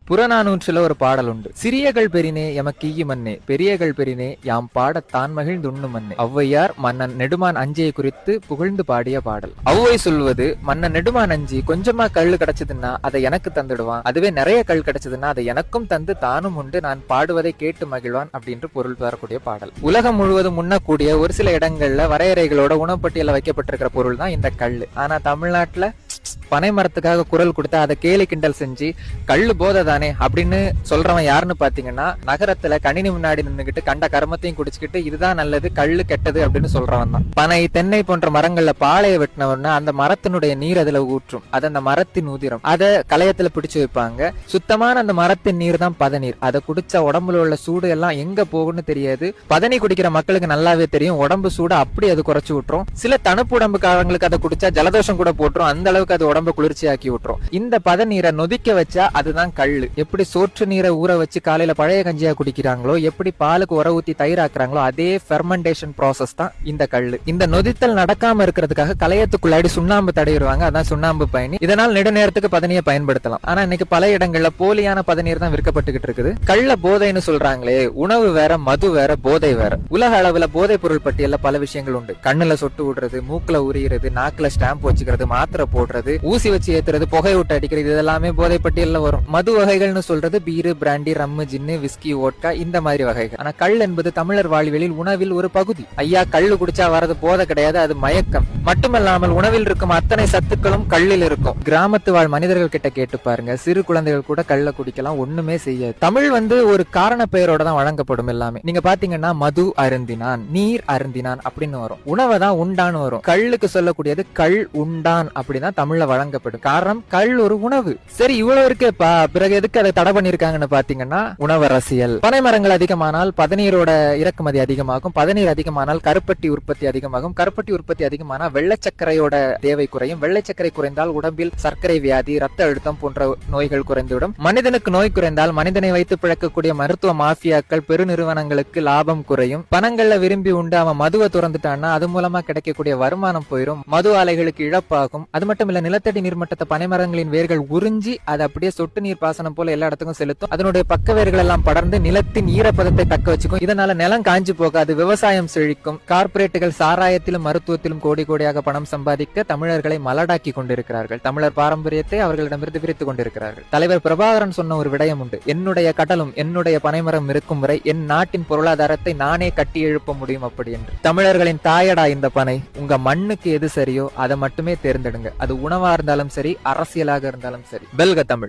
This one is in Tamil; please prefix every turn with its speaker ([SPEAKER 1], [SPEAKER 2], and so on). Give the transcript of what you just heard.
[SPEAKER 1] புறநானூற்றுல ஒரு பாடல் உண்டு. சிறியகள் பெரினே எமக்கீயி மன்னே, பெரியகள் பெரினே யாம் பாடத்தான் மகிழ்ந்துண்ணு மன்னே. ஔவையார் மன்னன் நெடுமான் அஞ்சியை குறித்து புகழ்ந்து பாடிய பாடல். ஔவை சொல்வது, மன்னன் நெடுமான் அஞ்சி கொஞ்சமா கல் கிடைச்சதுன்னா அதை எனக்கு தந்துடுவான், அதுவே நிறைய கல் கிடைச்சதுன்னா அதை எனக்கும் தந்து தானும் உண்டு நான் பாடுவதை கேட்டு மகிழ்வான் அப்படின்ற பொருள் பெறக்கூடிய பாடல். உலகம் முழுவதும் உண்ணக்கூடிய ஒரு சில இடங்கள்ல வரையறைகளோட உணவுப்பட்டியல வைக்கப்பட்டிருக்கிற பொருள் தான் இந்த கல். ஆனா தமிழ்நாட்டுல பனை மரத்துக்காக குரல் கொடுத்தா அதை கேலி கிண்டல் செஞ்சு கள்ளு போதை தானே அப்படின்னு சொல்றவன் யாருன்னு பாத்தீங்கன்னா, நகரத்துல கணினி முன்னாடி நின்னுகிட்டு கண்ட கர்மத்தையும் குடிச்சுக்கிட்டு இதுதான் நல்லது கள்ளு கெட்டது அப்படின்னு சொல்றவன் தான். பனை தென்னை போன்ற மரங்கள்ல பாளைய வெட்டினவன்னா அந்த மரத்தினுடைய நீர் அதுல ஊற்றும், அது அந்த மரத்தின் ஊதிரம், அதை களையத்துல பிடிச்சு வைப்பாங்க. சுத்தமான அந்த மரத்தின் நீர் தான் பதநீர். அதை குடிச்சா உடம்புல உள்ள சூடு எல்லாம் எங்க போகும்னு தெரியாது. பதனி குடிக்கிற மக்களுக்கு நல்லாவே தெரியும், உடம்பு சூடு அப்படி அது குறைச்சு விட்டுரும். சில தணுப்பு உடம்புக்காரங்களுக்கு அதை குடிச்சா ஜலதோஷம் கூட போட்டுரும், அந்த அளவுக்கு அது உடம்பு குளிர்ச்சி ஆக்கி விட்டுரும். இந்த பதநீரை நொதிக்க வச்சா அதுதான் கள்ளு. எப்படி சோற்று நீரை ஊற வச்சு காலையில பழைய கஞ்சியா குடிக்கிறாங்களோ, எப்படி பாலுக்கு உர ஊத்தி தயிராக்குறாங்களோ, அதே ஃபெர்மெண்டேஷன் ப்ராசஸ் தான் இந்த கள்ளு. இந்த நொதித்தல் நடக்காம இருக்கிறதுக்காக களையத்துக்குள்ளாடி சுண்ணாம்பு தடவிடுவாங்க, அதான் சுண்ணாம்பு பயணி. இதனால் நெடுநேரத்துக்கு பதனியை பயன்படுத்தலாம். ஆனா இன்னைக்கு பல இடங்கள்ல போலியான பதநீர் தான் விற்கப்பட்டுகிட்டு இருக்குது. கள்ள போதைன்னு சொல்றாங்களே, உணவு வேற மது வேற போதை வேற. உலக அளவுல போதை பொருள் பட்டியல்ல பல விஷயங்கள் உண்டு. கண்ணுல சொட்டு விடுறது, மூக்குல உரியிறது, நாக்குல ஸ்டாம்ப் வச்சுக்கிறது, மாத்திரை போடுறது, ஊசி வச்சு ஏத்துறது, புகை விட்டு அடிக்கிறது, இதெல்லாமே போதை பட்டியல்ல வரும். மது வகைகள்னு சொல்றது பீரு, பிராண்டி, ரம்மு, ஜின்னு, விஸ்கி, ஓட்கா இந்த மாதிரி வகைகள். ஆனா கள் என்பது தமிழர் வாழ்வியலில் உணவில் ஒரு பகுதி. ஐயா கள்ளு குடிச்சா வரது போதை கிடையாது, அது மயக்கம். மட்டுமல்லாமல் உணவில் இருக்கும் அத்தனை சத்துக்களும் கள்ளில் இருக்கும். கிராமத்து வாழ் மனிதர்கள் கிட்ட கேட்டு பாருங்க, சிறு குழந்தைகள் கூட கள்ள குடிக்கலாம், ஒண்ணுமே செய்யாது. தமிழ் ஒரு காரண பெயரோட தான் வழங்கப்படும் எல்லாமே. நீங்க பாத்தீங்கன்னா மது அருந்தினான், நீர் அருந்தினான் அப்படின்னு வரும். உணவை தான் உண்டான்னு வரும். கள்ளுக்கு சொல்லக்கூடியது கள் உண்டான் அப்படிதான் தமிழ்ல வழங்கப்படும். காரணம் கள் ஒரு உணவு. சரி இவ்வளவு இருக்கேப்பா, பிறகு எதுக்கு அதை தடை பண்ணிருக்காங்கன்னு பாத்தீங்கன்னா உணவு அரசியல். பனை மரங்கள் அதிகமானால் பதநீரோட இறக்குமதி அதிகமாகும், பதநீர் அதிகமானால் கருப்பட்டி உற்பத்தி அதிகமாகும், கருப்பட்டி உற்பத்தி அதிகமானால் வெள்ளைச்சக்கரையோட தேவை குறையும், வெள்ளைச்சக்கரை குறைந்தால் உடம்பில் சர்க்கரை வியாதி, ரத்த அழுத்தம் போன்ற நோய்கள் குறைந்துவிடும். மனிதனுக்கு நோய் குறைந்தால் மனிதனை வைத்து பிழைக்கக்கூடிய மருத்துவ மாஃபியாக்கள் பெருநிறுவனங்களுக்கு லாபம் குறையும். பணங்கள்ல விரும்பி உண்டு அவன் மதுவை துறந்துட்டான்னா அது மூலமா கிடைக்கக்கூடிய வருமானம் போயிடும், மது ஆலைகளுக்கு இழப்பாகும். அது மட்டும் இல்ல, நிலத்தடி நீர்மட்டத்தை பனைமரங்களின் வேர்கள் உறிஞ்சி அதை அப்படியே சொட்டு நீர் பாசனம் போல எல்லா இடத்துக்கும் செலுத்தும். அதனுடைய பக்க வேர்கள் எல்லாம் படர்ந்து நிலத்தின் ஈரப்பதத்தை தக்க வச்சுக்கும். இதனால நிலம் காஞ்சி போகாது, விவசாயம் செழிக்கும். கார்பரேட்டுகள் சாராயத்திலும் மருத்துவத்திலும் கோடி கோடியாக பணம் சம்பாதிக்க தமிழர்களை மலடாக்கி கொண்டிருக்கிறார்கள். தமிழர் பாரம்பரியத்தை அவர்களிடமிருந்து பிரித்துக் கொண்டிருக்கிறார்கள். தலைவர் பிரபாகரன் சொன்ன ஒரு விடயம் உண்டு, என்னுடைய கடலும் என்னுடைய பனைமரம் இருக்கும் வரை என் நாட்டின் பொருளாதாரத்தை நானே கட்டி எழுப்ப முடியும் அப்படி என்று. தமிழர்களின் தாயடா இந்த பனை. உங்க மண்ணுக்கு எது சரியோ அதை மட்டுமே தேர்ந்தெடுங்க. அது உணவா இருந்தாலும் சரி, அரசியலாக இருந்தாலும் சரி. வெல்க தமிழ்.